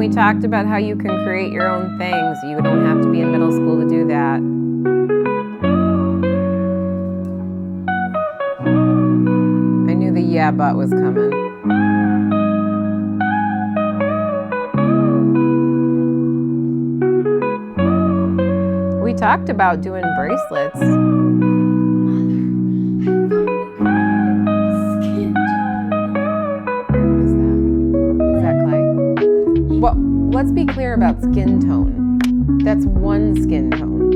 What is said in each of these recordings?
we talked about how you can create your own things. You don't have to be in middle school to do that. I knew the yeah but was coming. We talked about doing bracelets. Let's be clear about skin tone. That's one skin tone.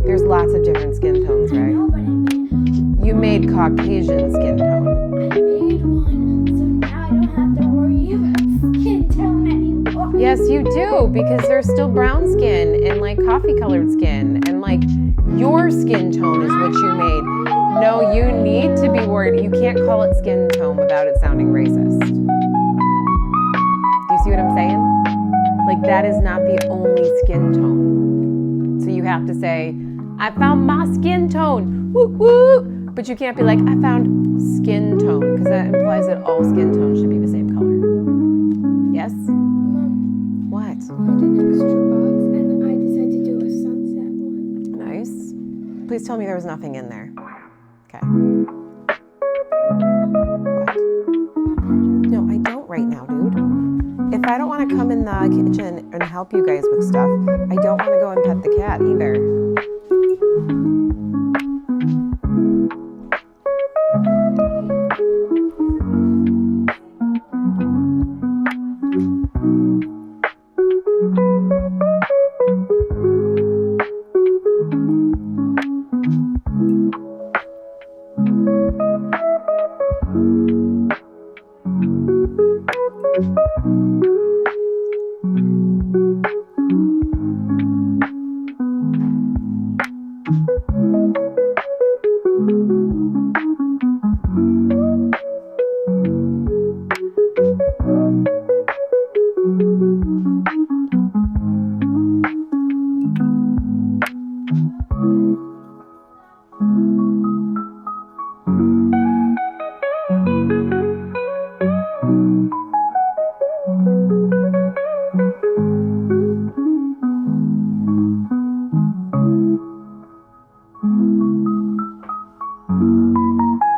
There's lots of different skin tones, right? You made Caucasian skin tone. I made one, so now I don't have to worry about skin tone anymore. Yes, you do, because there's still brown skin and like coffee colored skin, and like your skin tone is what you made. No, you need to be worried. You can't call it skin tone without it sounding racist. See what I'm saying? Like, that is not the only skin tone. So you have to say, I found my skin tone, woo woo. But you can't be like, I found skin tone, because that implies that all skin tones should be the same color. Yes? Mom, What? I did an extra box and I decided to do a sunset one. Nice. Please tell me there was nothing in there. Okay. What? No, I don't right now, dude. If I don't want to come in the kitchen and help you guys with stuff, I don't want to go and pet the cat either.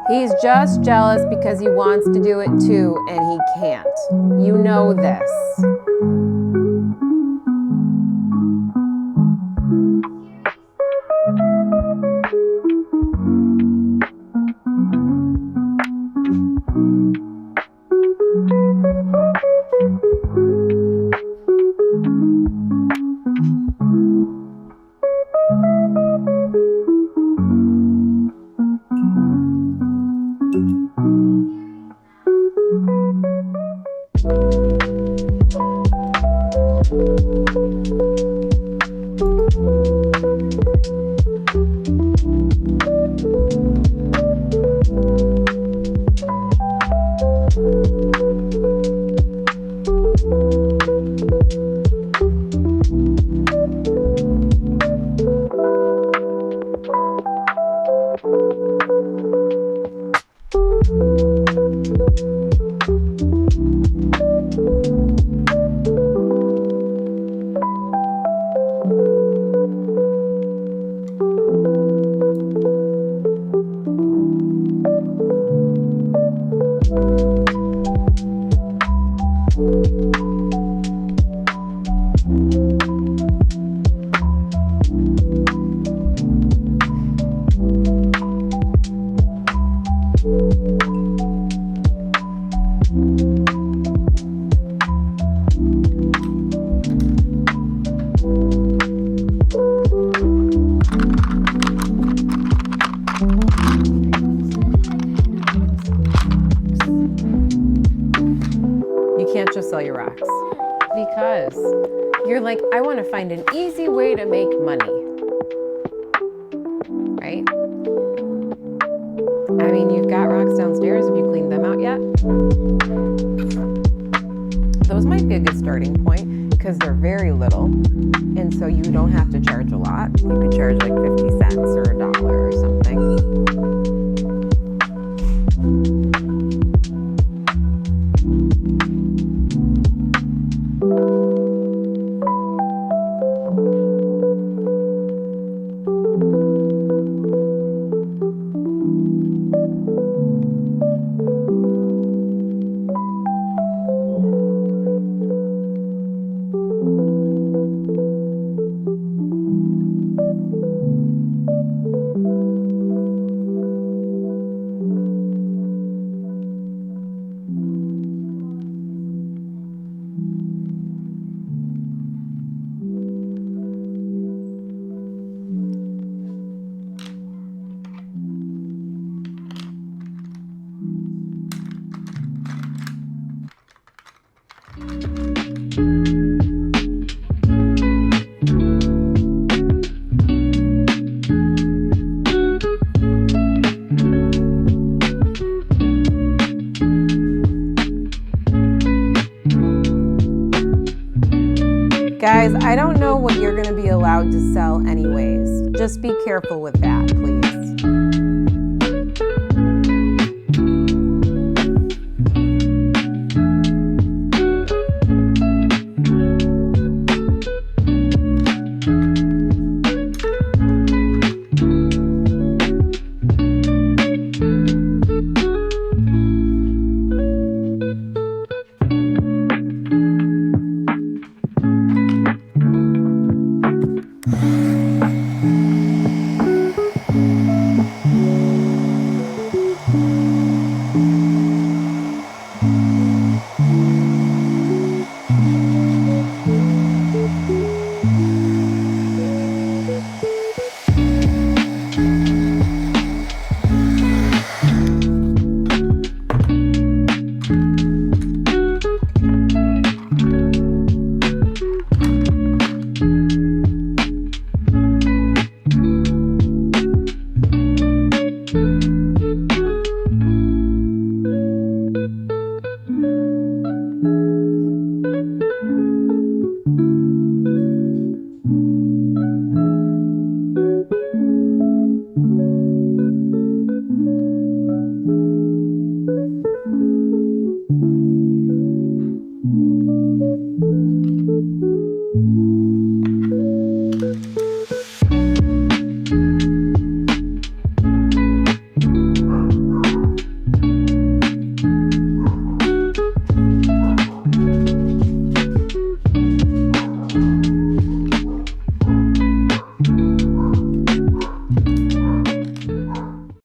He's just jealous because he wants to do it too, and he can't. You know this. Can't just sell your rocks because you're like, I want to find an easy way to make money, right? I mean, you've got rocks downstairs. Have you cleaned them out yet? Those might be a good starting point because they're very little, and so you don't have to charge a lot. You could charge like 50 cents or $1 or something. Guys, I don't know what you're going to be allowed to sell anyways. Just be careful with that, please.